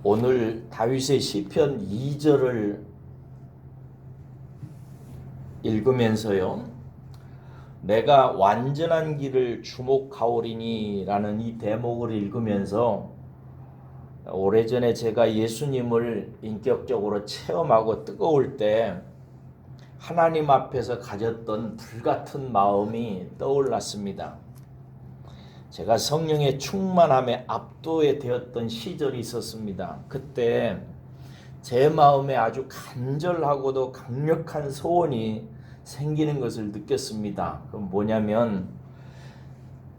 오늘 다윗의 시편 2절을 읽으면서요, 내가 완전한 길을 주목하오리니 라는 이 대목을 읽으면서 오래전에 제가 예수님을 인격적으로 체험하고 뜨거울 때 하나님 앞에서 가졌던 불같은 마음이 떠올랐습니다. 제가 성령의 충만함에 압도에 되었던 시절이 있었습니다. 그때 제 마음에 아주 간절하고도 강력한 소원이 생기는 것을 느꼈습니다. 그럼 뭐냐면,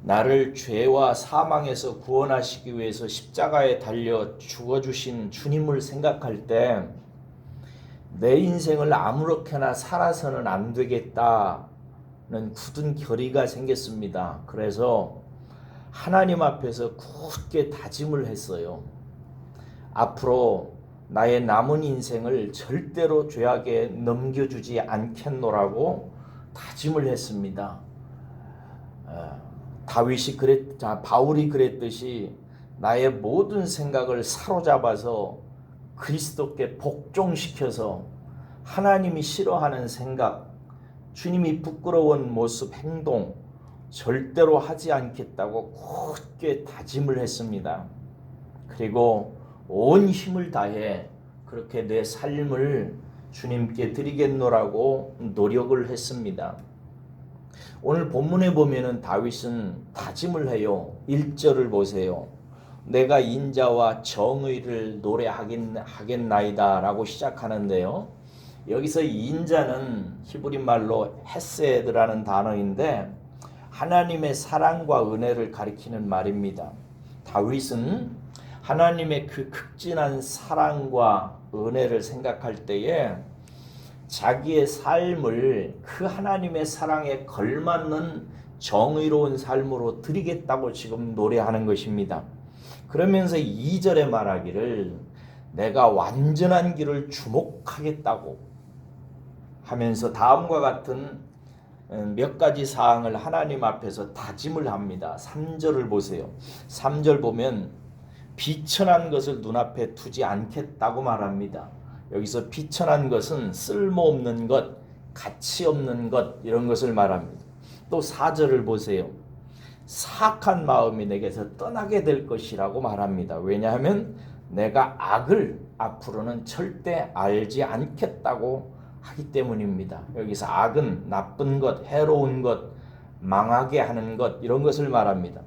나를 죄와 사망에서 구원하시기 위해서 십자가에 달려 죽어주신 주님을 생각할 때 내 인생을 아무렇게나 살아서는 안 되겠다는 굳은 결의가 생겼습니다. 그래서 하나님 앞에서 굳게 다짐을 했어요. 앞으로 나의 남은 인생을 절대로 죄악에 넘겨주지 않겠노라고 다짐을 했습니다. 바울이 그랬듯이 나의 모든 생각을 사로잡아서 그리스도께 복종시켜서 하나님이 싫어하는 생각, 주님이 부끄러운 모습, 행동 절대로 하지 않겠다고 굳게 다짐을 했습니다. 그리고 온 힘을 다해 그렇게 내 삶을 주님께 드리겠노라고 노력을 했습니다. 오늘 본문에 보면은 다윗은 다짐을 해요. 1절을 보세요. 내가 인자와 정의를 노래하겠나이다 라고 시작하는데요, 여기서 인자는 히브리 말로 헤세드라는 단어인데 하나님의 사랑과 은혜를 가리키는 말입니다. 다윗은 하나님의 그 극진한 사랑과 은혜를 생각할 때에 자기의 삶을 그 하나님의 사랑에 걸맞는 정의로운 삶으로 드리겠다고 지금 노래하는 것입니다. 그러면서 2절에 말하기를 내가 완전한 길을 주목하겠다고 하면서 다음과 같은 몇 가지 사항을 하나님 앞에서 다짐을 합니다. 3절을 보세요. 3절 보면 비천한 것을 눈앞에 두지 않겠다고 말합니다. 여기서 비천한 것은 쓸모없는 것, 가치 없는 것, 이런 것을 말합니다. 또 4절을 보세요. 사악한 마음이 내게서 떠나게 될 것이라고 말합니다. 왜냐하면 내가 악을 앞으로는 절대 알지 않겠다고 하기 때문입니다. 여기서 악은 나쁜 것, 해로운 것, 망하게 하는 것, 이런 것을 말합니다.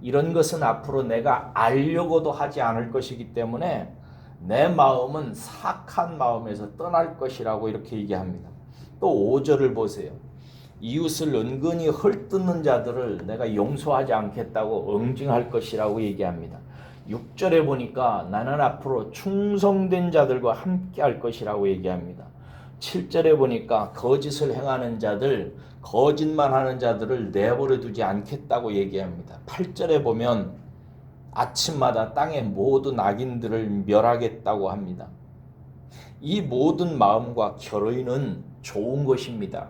이런 것은 앞으로 내가 알려고도 하지 않을 것이기 때문에 내 마음은 사악한 마음에서 떠날 것이라고 이렇게 얘기합니다. 또 5절을 보세요. 이웃을 은근히 헐뜯는 자들을 내가 용서하지 않겠다고 응징할 것이라고 얘기합니다. 6절에 보니까 나는 앞으로 충성된 자들과 함께 할 것이라고 얘기합니다. 7절에 보니까 거짓을 행하는 자들, 거짓만 하는 자들을 내버려 두지 않겠다고 얘기합니다. 8절에 보면 아침마다 땅의 모든 악인들을 멸하겠다고 합니다. 이 모든 마음과 결의는 좋은 것입니다.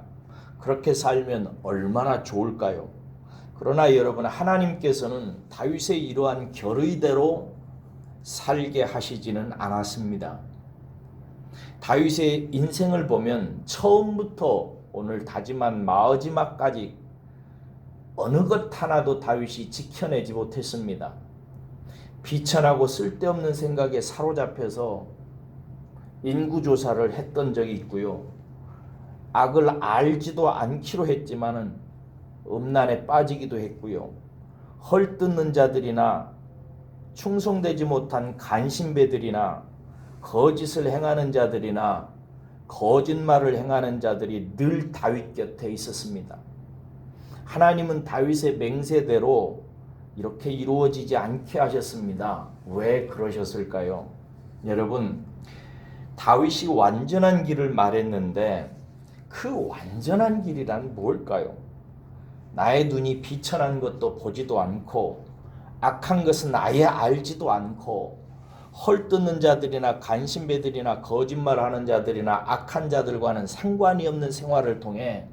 그렇게 살면 얼마나 좋을까요? 그러나 여러분, 하나님께서는 다윗의 이러한 결의대로 살게 하시지는 않았습니다. 다윗의 인생을 보면 처음부터 오늘 다짐한 마지막까지 어느 것 하나도 다윗이 지켜내지 못했습니다. 비천하고 쓸데없는 생각에 사로잡혀서 인구조사를 했던 적이 있고요, 악을 알지도 않기로 했지만은 음란에 빠지기도 했고요, 헐뜯는 자들이나 충성되지 못한 간신배들이나 거짓을 행하는 자들이나 거짓말을 행하는 자들이 늘 다윗 곁에 있었습니다. 하나님은 다윗의 맹세대로 이렇게 이루어지지 않게 하셨습니다. 왜 그러셨을까요? 여러분, 다윗이 완전한 길을 말했는데 그 완전한 길이란 뭘까요? 나의 눈이 비천한 것도 보지도 않고 악한 것은 아예 알지도 않고 헐뜯는 자들이나 간신배들이나 거짓말하는 자들이나 악한 자들과는 상관이 없는 생활을 통해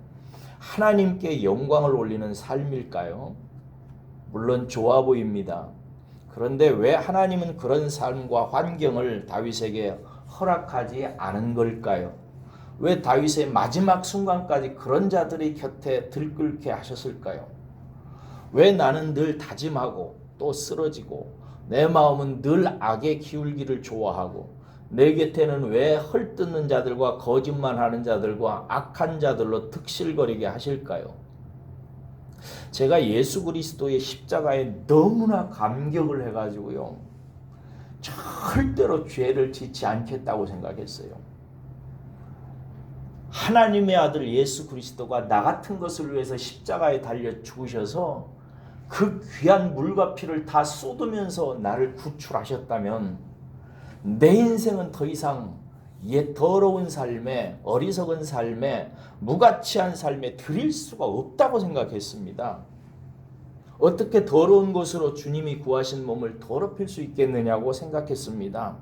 하나님께 영광을 올리는 삶일까요? 물론 좋아 보입니다. 그런데 왜 하나님은 그런 삶과 환경을 다윗에게 허락하지 않은 걸까요? 왜 다윗의 마지막 순간까지 그런 자들이 곁에 들끓게 하셨을까요? 왜 나는 늘 다짐하고 또 쓰러지고 내 마음은 늘 악에 기울기를 좋아하고 내 곁에는 왜 헐뜯는 자들과 거짓말하는 자들과 악한 자들로 득실거리게 하실까요? 제가 예수 그리스도의 십자가에 너무나 감격을 해가지고요, 절대로 죄를 짓지 않겠다고 생각했어요. 하나님의 아들 예수 그리스도가 나 같은 것을 위해서 십자가에 달려 죽으셔서 그 귀한 물과 피를 다 쏟으면서 나를 구출하셨다면 내 인생은 더 이상 옛 더러운 삶에, 어리석은 삶에, 무가치한 삶에 드릴 수가 없다고 생각했습니다. 어떻게 더러운 것으로 주님이 구하신 몸을 더럽힐 수 있겠느냐고 생각했습니다.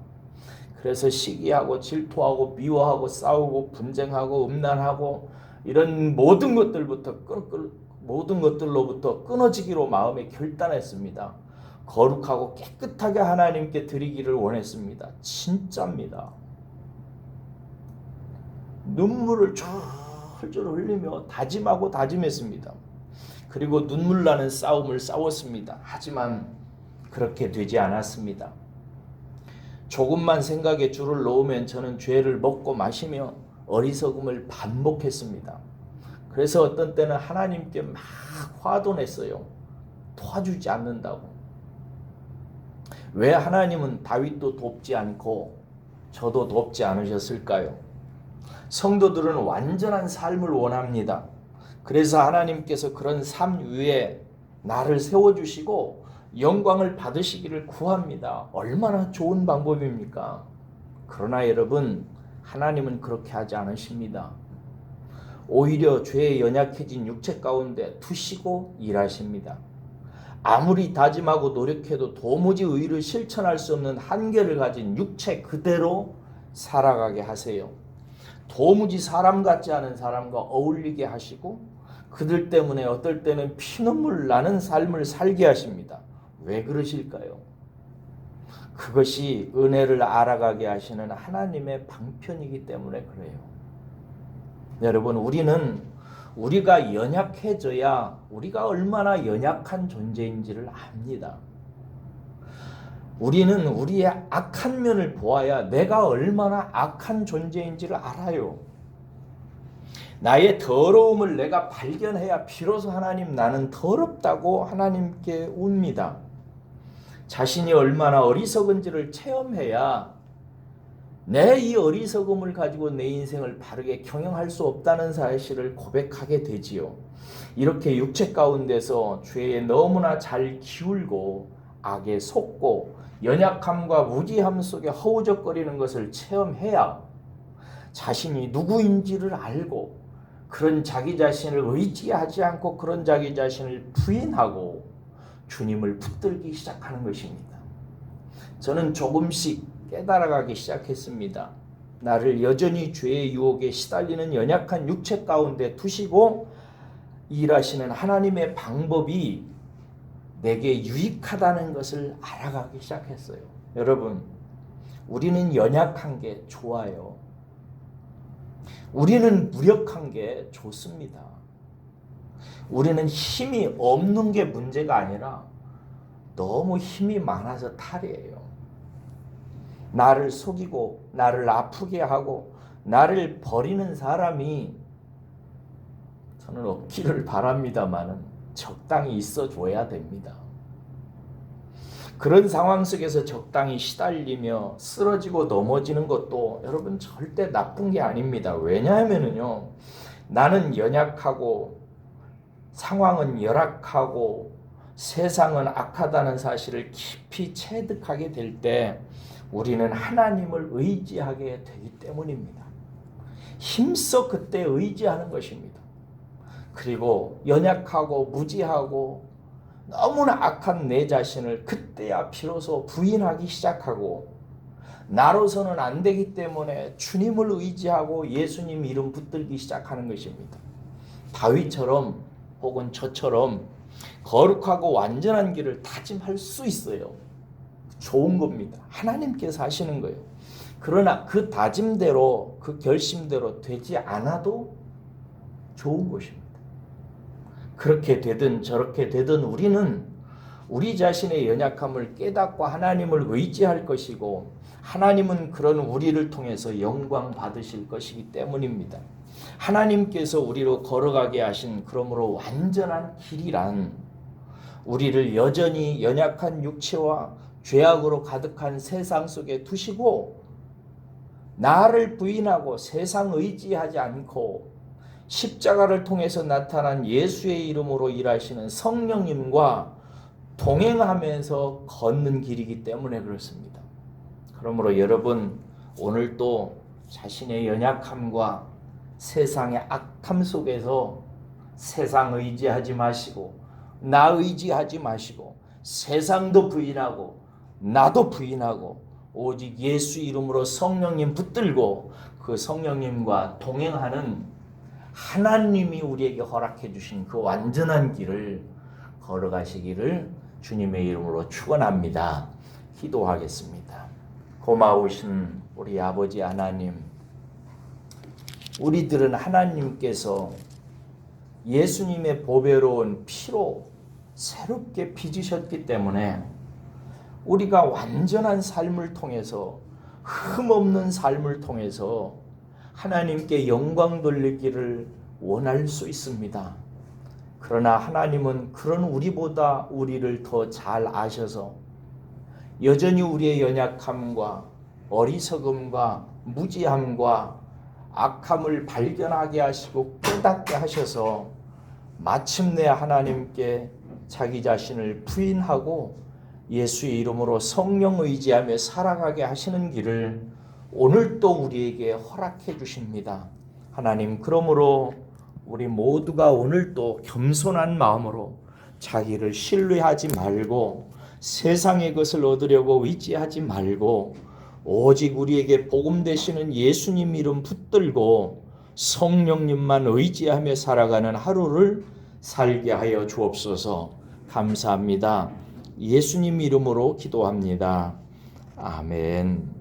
그래서 시기하고 질투하고 미워하고 싸우고 분쟁하고 음란하고 이런 모든 것들로부터 끊어지기로 마음에 결단했습니다. 거룩하고 깨끗하게 하나님께 드리기를 원했습니다. 진짜입니다. 눈물을 철철 흘리며 다짐하고 다짐했습니다. 그리고 눈물 나는 싸움을 싸웠습니다. 하지만 그렇게 되지 않았습니다. 조금만 생각에 줄을 놓으면 저는 죄를 먹고 마시며 어리석음을 반복했습니다. 그래서 어떤 때는 하나님께 막 화도 냈어요. 도와주지 않는다고. 왜 하나님은 다윗도 돕지 않고 저도 돕지 않으셨을까요? 성도들은 완전한 삶을 원합니다. 그래서 하나님께서 그런 삶 위에 나를 세워주시고 영광을 받으시기를 구합니다. 얼마나 좋은 방법입니까? 그러나 여러분, 하나님은 그렇게 하지 않으십니다. 오히려 죄에 연약해진 육체 가운데 두시고 일하십니다. 아무리 다짐하고 노력해도 도무지 의를 실천할 수 없는 한계를 가진 육체 그대로 살아가게 하세요. 도무지 사람 같지 않은 사람과 어울리게 하시고 그들 때문에 어떨 때는 피눈물 나는 삶을 살게 하십니다. 왜 그러실까요? 그것이 은혜를 알아가게 하시는 하나님의 방편이기 때문에 그래요. 여러분, 우리가 연약해져야 우리가 얼마나 연약한 존재인지를 압니다. 우리는 우리의 악한 면을 보아야 내가 얼마나 악한 존재인지를 알아요. 나의 더러움을 내가 발견해야 비로소 하나님, 나는 더럽다고 하나님께 웁니다. 자신이 얼마나 어리석은지를 체험해야 내 이 어리석음을 가지고 내 인생을 바르게 경영할 수 없다는 사실을 고백하게 되지요. 이렇게 육체 가운데서 죄에 너무나 잘 기울고 악에 속고 연약함과 무지함 속에 허우적거리는 것을 체험해야 자신이 누구인지를 알고 그런 자기 자신을 의지하지 않고 그런 자기 자신을 부인하고 주님을 붙들기 시작하는 것입니다. 저는 조금씩 깨달아가기 시작했습니다. 나를 여전히 죄의 유혹에 시달리는 연약한 육체 가운데 두시고 일하시는 하나님의 방법이 내게 유익하다는 것을 알아가기 시작했어요. 여러분, 우리는 연약한 게 좋아요. 우리는 무력한 게 좋습니다. 우리는 힘이 없는 게 문제가 아니라 너무 힘이 많아서 탈이에요. 나를 속이고 나를 아프게 하고 나를 버리는 사람이 저는 없기를 바랍니다마는 적당히 있어줘야 됩니다. 그런 상황 속에서 적당히 시달리며 쓰러지고 넘어지는 것도 여러분 절대 나쁜 게 아닙니다. 왜냐하면요, 나는 연약하고 상황은 열악하고 세상은 악하다는 사실을 깊이 체득하게 될 때 우리는 하나님을 의지하게 되기 때문입니다. 힘써 그때 의지하는 것입니다. 그리고 연약하고 무지하고 너무나 악한 내 자신을 그때야 비로소 부인하기 시작하고 나로서는 안 되기 때문에 주님을 의지하고 예수님 이름 붙들기 시작하는 것입니다. 다윗처럼 혹은 저처럼 거룩하고 완전한 길을 다짐할 수 있어요. 좋은 겁니다. 하나님께서 하시는 거예요. 그러나 그 다짐대로, 그 결심대로 되지 않아도 좋은 것입니다. 그렇게 되든 저렇게 되든 우리는 우리 자신의 연약함을 깨닫고 하나님을 의지할 것이고, 하나님은 그런 우리를 통해서 영광 받으실 것이기 때문입니다. 하나님께서 우리로 걸어가게 하신 그러므로 완전한 길이란, 우리를 여전히 연약한 육체와 죄악으로 가득한 세상 속에 두시고 나를 부인하고 세상 의지하지 않고 십자가를 통해서 나타난 예수의 이름으로 일하시는 성령님과 동행하면서 걷는 길이기 때문에 그렇습니다. 그러므로 여러분, 오늘도 자신의 연약함과 세상의 악함 속에서 세상 의지하지 마시고 나 의지하지 마시고 세상도 부인하고 나도 부인하고 오직 예수 이름으로 성령님 붙들고 그 성령님과 동행하는 하나님이 우리에게 허락해 주신 그 완전한 길을 걸어가시기를 주님의 이름으로 축원합니다. 기도하겠습니다. 고마우신 우리 아버지 하나님, 우리들은 하나님께서 예수님의 보배로운 피로 새롭게 빚으셨기 때문에 우리가 완전한 삶을 통해서, 흠없는 삶을 통해서 하나님께 영광 돌리기를 원할 수 있습니다. 그러나 하나님은 그런 우리보다 우리를 더 잘 아셔서 여전히 우리의 연약함과 어리석음과 무지함과 악함을 발견하게 하시고 깨닫게 하셔서 마침내 하나님께 자기 자신을 부인하고 예수의 이름으로 성령 의지하며 살아가게 하시는 길을 오늘도 우리에게 허락해 주십니다. 하나님, 그러므로 우리 모두가 오늘도 겸손한 마음으로 자기를 신뢰하지 말고 세상의 것을 얻으려고 의지하지 말고 오직 우리에게 복음 되시는 예수님 이름 붙들고 성령님만 의지하며 살아가는 하루를 살게 하여 주옵소서. 감사합니다. 예수님 이름으로 기도합니다. 아멘.